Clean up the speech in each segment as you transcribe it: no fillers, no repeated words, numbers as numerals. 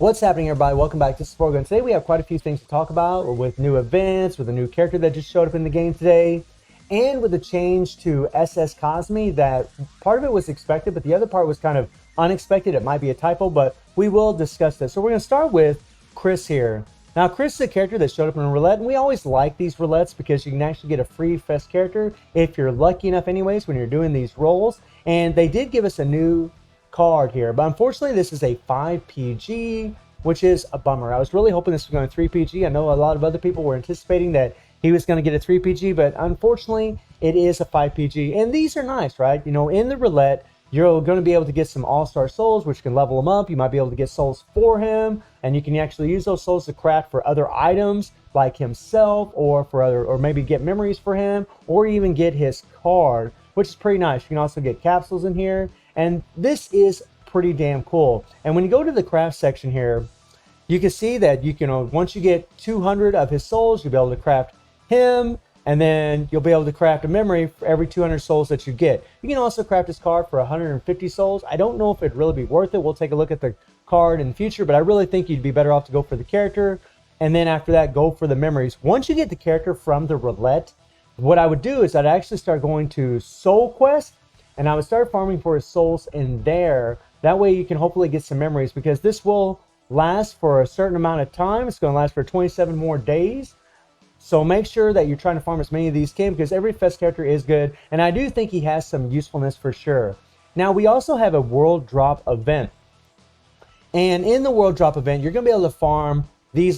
What's happening, everybody? Welcome back to Sporgo. Today we have quite a few things to talk about with new events, with a new character that just showed up in the game today, and with a change to SS Kasumi that part of it was expected, but the other part was kind of unexpected. It might be a typo, but we will discuss this. So we're going to start with Chris here. Now, Chris is a character that showed up in a roulette, and we always like these roulettes because you can actually get a free fest character if you're lucky enough anyways when you're doing these rolls. And they did give us a new card here, but unfortunately this is a 5 PG, which is a bummer. I was really hoping this was going to 3 PG. I know a lot of other people were anticipating that he was going to get a 3 PG, but unfortunately it is a 5 PG. And these are nice, right? You know, in the roulette you're going to be able to get some all-star souls, which can level him up. You might be able to get souls for him, and you can actually use those souls to craft for other items like himself, or for other, or maybe get memories for him, or even get his card, which is pretty nice. You can also get capsules in here, and this is pretty damn cool. And when you go to the craft section here, you can see that you can, once you get 200 of his souls, you'll be able to craft him, and then you'll be able to craft a memory for every 200 souls that you get. You can also craft his card for 150 souls. I don't know if it'd really be worth it. We'll take a look at the card in the future, but I really think you'd be better off to go for the character, and then after that, go for the memories. Once you get the character from the roulette, what I would do is I'd actually start going to Soul Quest, and I would start farming for his souls in there. That way you can hopefully get some memories, because this will last for a certain amount of time. It's going to last for 27 more days. So make sure that you're trying to farm as many of these can, because every fest character is good, and I do think he has some usefulness for sure. Now we also have a world drop event, and in the world drop event you're going to be able to farm these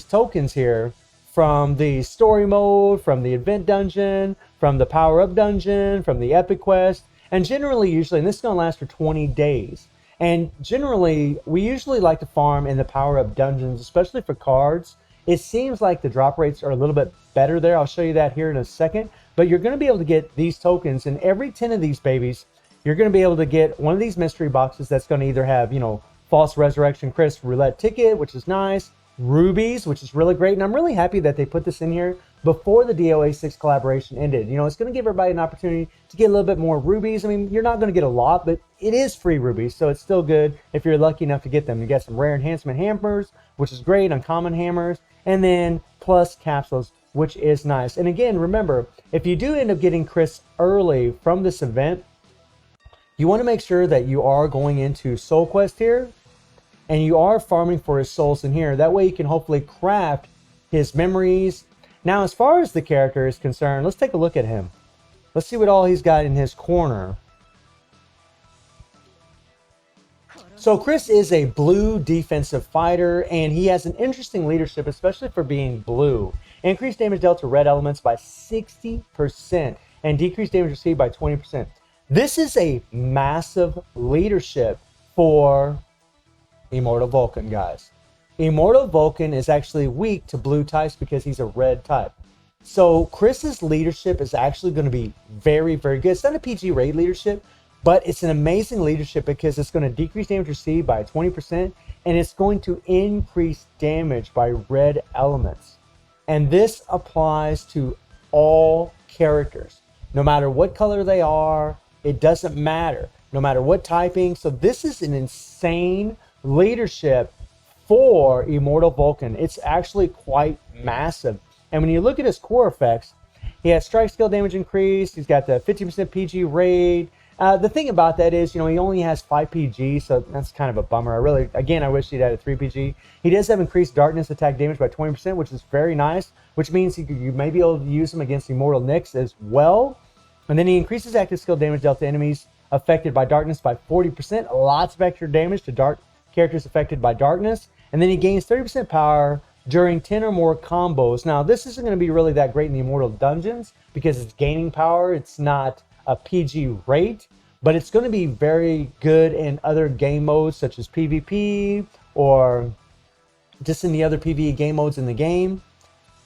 tokens here from the story mode, from the event dungeon, from the power up dungeon, from the epic quest, and generally, usually, and this is going to last for 20 days. And generally, we usually like to farm in the power up dungeons, especially for cards. It seems like the drop rates are a little bit better there. I'll show you that here in a second. But you're going to be able to get these tokens, and every 10 of these babies, you're going to be able to get one of these mystery boxes that's going to either have, you know, false Resurrection Chris Roulette ticket, which is nice, rubies, which is really great, and I'm really happy that they put this in here before the DOA 6 collaboration ended. You know, it's going to give everybody an opportunity to get a little bit more rubies. I mean, you're not going to get a lot, but it is free rubies, so it's still good if you're lucky enough to get them. You get some rare enhancement hammers, which is great, uncommon hammers, and then plus capsules, which is nice. And again, remember, if you do end up getting Chris early from this event, you want to make sure that you are going into Soul Quest here, and you are farming for his souls in here. That way you can hopefully craft his memories. Now, as far as the character is concerned, let's take a look at him. Let's see what all he's got in his corner. So Chris is a blue defensive fighter, and he has an interesting leadership, especially for being blue. Increased damage dealt to red elements by 60% and decreased damage received by 20%. This is a massive leadership for Immortal Vulcan, guys. Immortal Vulcan is actually weak to blue types because he's a red type. So Chris's leadership is actually going to be very, very good. It's not a PG raid leadership, but it's an amazing leadership because it's going to decrease damage received by 20%, and it's going to increase damage by red elements. And this applies to all characters. No matter what color they are, it doesn't matter. No matter what typing. So this is an insane leadership for Immortal Vulcan. It's actually quite massive. And when you look at his core effects, he has strike skill damage increased. He's got the 50% PG raid. The thing about that is, you know, he only has 5 PG, so that's kind of a bummer. I wish he'd had a 3 PG. He does have increased darkness attack damage by 20%, which is very nice, which means you may be able to use him against Immortal Nyx as well. And then he increases active skill damage dealt to enemies affected by darkness by 40%. Lots of extra damage to dark characters affected by darkness. And then he gains 30% power during 10 or more combos. Now, this isn't going to be really that great in the Immortal Dungeons because it's gaining power. It's not a PG rate, but it's going to be very good in other game modes such as PvP or just in the other PvE game modes in the game,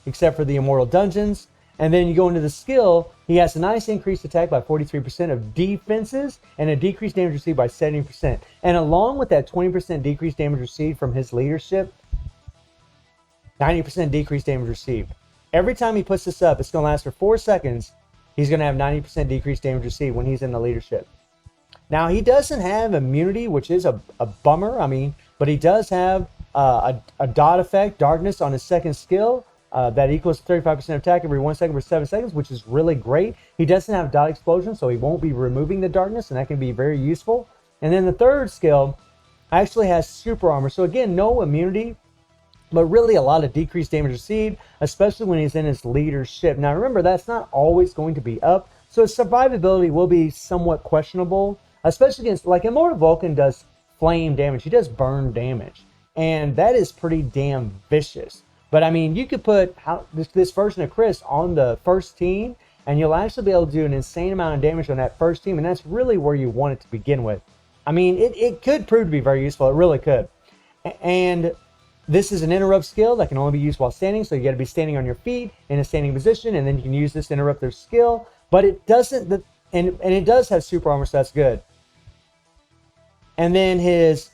except for the Immortal Dungeons. And then you go into the skill, he has a nice increased attack by 43% of defenses and a decreased damage received by 70%. And along with that 20% decreased damage received from his leadership, 90% decreased damage received. Every time he puts this up, it's going to last for 4 seconds. He's going to have 90% decreased damage received when he's in the leadership. Now, he doesn't have immunity, which is a bummer. I mean, but he does have a dot effect, darkness, on his second skill. That equals 35% attack every 1 second for 7 seconds, which is really great. He doesn't have dot explosion, so he won't be removing the darkness, and that can be very useful. And then the third skill actually has super armor. So again, no immunity, but really a lot of decreased damage received, especially when he's in his leadership. Now remember, that's not always going to be up, so his survivability will be somewhat questionable, especially against, like, Immortal Vulcan does flame damage. He does burn damage, and that is pretty damn vicious. But I mean, you could put this version of Chris on the first team, and you'll actually be able to do an insane amount of damage on that first team, and that's really where you want it to begin with. I mean, it could prove to be very useful. It really could. And this is an interrupt skill that can only be used while standing, so you got to be standing on your feet in a standing position, and then you can use this to interrupt their skill. But it doesn't, and it does have super armor, so that's good. And then his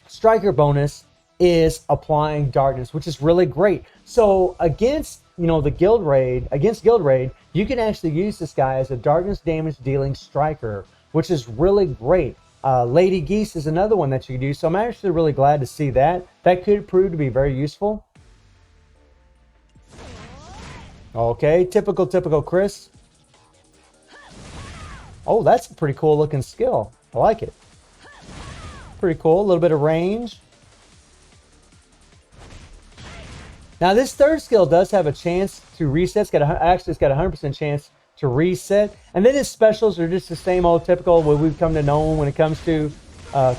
striker bonus is applying darkness, which is really great. So against, the guild raid, you can actually use this guy as a darkness damage dealing striker, which is really great. Lady Geese is another one that you could use, so I'm actually really glad to see that. That could prove to be very useful. Okay, typical Chris. Oh, that's a pretty cool looking skill. I like it. Pretty cool, a little bit of range. Now this third skill does have a chance to reset. It's got a 100% chance to reset. And then his specials are just the same old typical what we've come to know when it comes to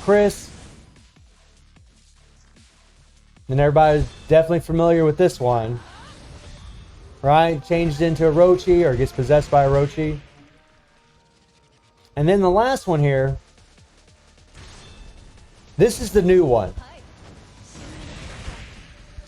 Chris. And everybody's definitely familiar with this one, right? Changed into Orochi, or gets possessed by Orochi. And then the last one here, this is the new one.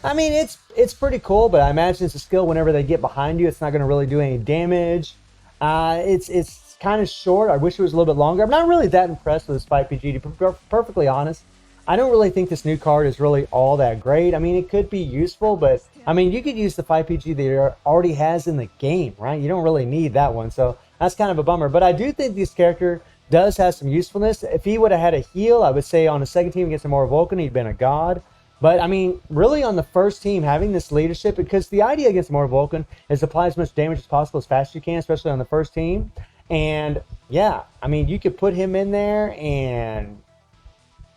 I mean, it's pretty cool, but I imagine it's a skill whenever they get behind you, it's not going to really do any damage. It's kind of short. I wish it was a little bit longer. I'm not really that impressed with this 5PG, to be perfectly honest. I don't really think this new card is really all that great. I mean, it could be useful, but I mean, you could use the 5PG that it already has in the game, right? You don't really need that one, so that's kind of a bummer. But I do think this character does have some usefulness. If he would have had a heal, I would say on the second team against Immortal Vulcan, he'd been a god. But, I mean, really on the first team, having this leadership, because the idea against Immortal Vulcan is to apply as much damage as possible as fast as you can, especially on the first team. And, yeah, I mean, you could put him in there, and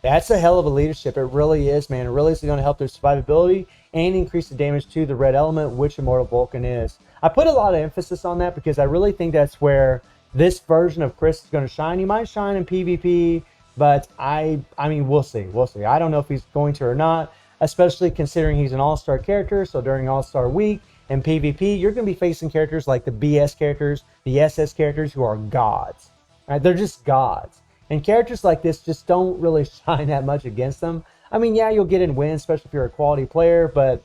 that's a hell of a leadership. It really is, man. It really is going to help their survivability and increase the damage to the red element, which Immortal Vulcan is. I put a lot of emphasis on that because I really think that's where this version of Chris is going to shine. He might shine in PvP, but I mean, we'll see. We'll see. I don't know if he's going to or not, especially considering he's an all-star character. So during All-Star Week and PvP, you're going to be facing characters like the BS characters, the SS characters, who are gods. Right? They're just gods. And characters like this just don't really shine that much against them. I mean, yeah, you'll get in wins, especially if you're a quality player. But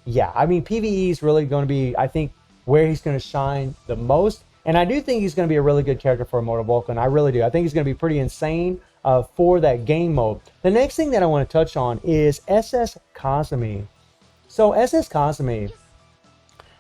yeah, I mean, PvE is really going to be, I think, where he's going to shine the most. And I do think he's going to be a really good character for Immortal Vulcan. I really do. I think he's going to be pretty insane for that game mode. The next thing that I want to touch on is SS Kasumi. So SS Kasumi,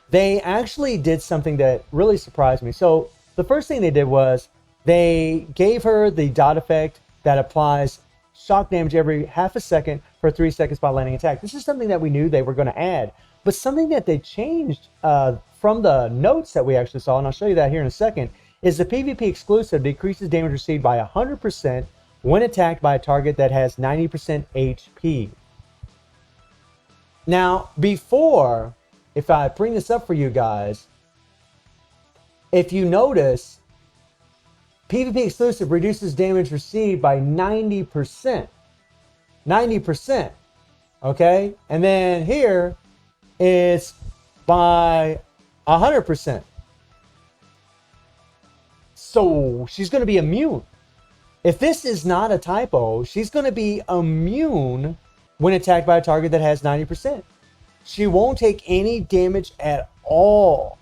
they actually did something that really surprised me. So the first thing they did was they gave her the dot effect that applies shock damage every half a second for 3 seconds by landing attack. This is something that we knew they were going to add, but something that they changed from the notes that we actually saw, and I'll show you that here in a second, is the PvP exclusive decreases damage received by 100% when attacked by a target that has 90% HP. Now, before, if I bring this up for you guys, if you notice, PvP exclusive reduces damage received by 90%. 90%. Okay? And then here, it's by 100%. So she's going to be immune. If this is not a typo, she's going to be immune when attacked by a target that has 90%. She won't take any damage at all.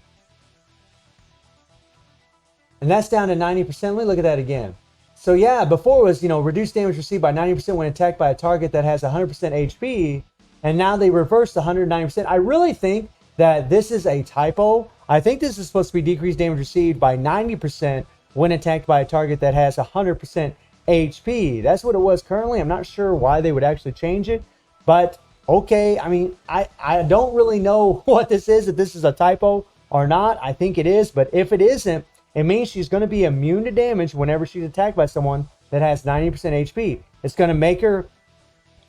And that's down to 90%. Let me look at that again. So yeah, before it was, reduced damage received by 90% when attacked by a target that has 100% HP. And now they reversed 190%. I really think that this is a typo. I think this is supposed to be decreased damage received by 90% when attacked by a target that has 100% HP. That's what it was currently. I'm not sure why they would actually change it, but okay. I mean, I don't really know what this is, if this is a typo or not. I think it is, but if it isn't, it means she's going to be immune to damage whenever she's attacked by someone that has 90% HP. It's going to make her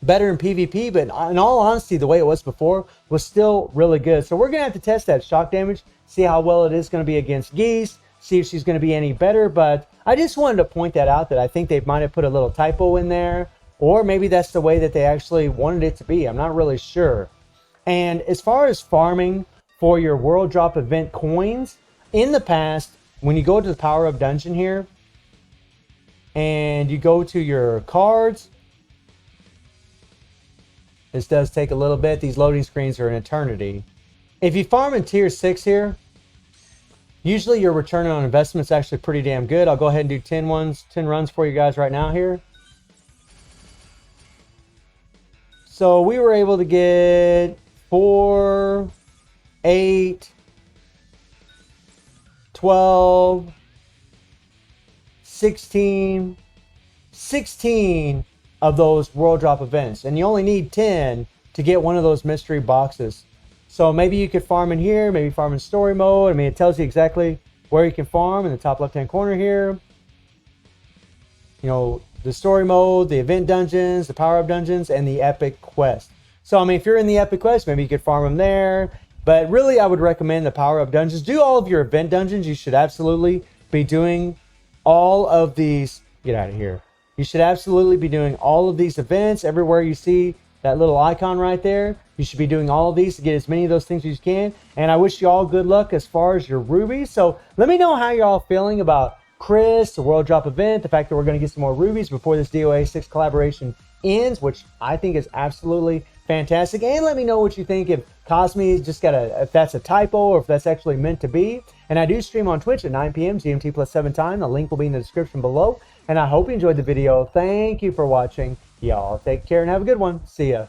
better in PvP, but in all honesty, the way it was before was still really good. So we're going to have to test that shock damage, see how well it is going to be against Geese, see if she's going to be any better. But I just wanted to point that out, that I think they might have put a little typo in there, or maybe that's the way that they actually wanted it to be. I'm not really sure. And as far as farming for your World Drop event coins, in the past, when you go to the Power Up dungeon here, and you go to your cards, this does take a little bit. These loading screens are an eternity. If you farm in tier 6 here, usually your return on investment is actually pretty damn good. I'll go ahead and do 10 runs for you guys right now here. So we were able to get 4, 8, 12, 16 of those World Drop events, and you only need 10 to get one of those mystery boxes. So maybe you could farm in here, maybe farm in story mode. I mean, it tells you exactly where you can farm in the top left hand corner here. You know, the story mode, the event dungeons, the power up dungeons, and the epic quest. So I mean, if you're in the epic quest, maybe you could farm them there, but really I would recommend the power up dungeons. Do all of your event dungeons. You should absolutely be doing all of these. Get out of here. You should absolutely be doing all of these events. Everywhere you see that little icon right there, you should be doing all of these to get as many of those things as you can. And I wish you all good luck as far as your rubies. So let me know how you're all feeling about Chris, the World Drop event, the fact that we're going to get some more rubies before this DOA 6 collaboration ends, which I think is absolutely fantastic. And let me know what you think, if Kasumi just got if that's a typo or if that's actually meant to be. And I do stream on Twitch at 9 p.m. GMT plus 7 time. The link will be in the description below. And I hope you enjoyed the video. Thank you for watching. Y'all take care and have a good one. See ya.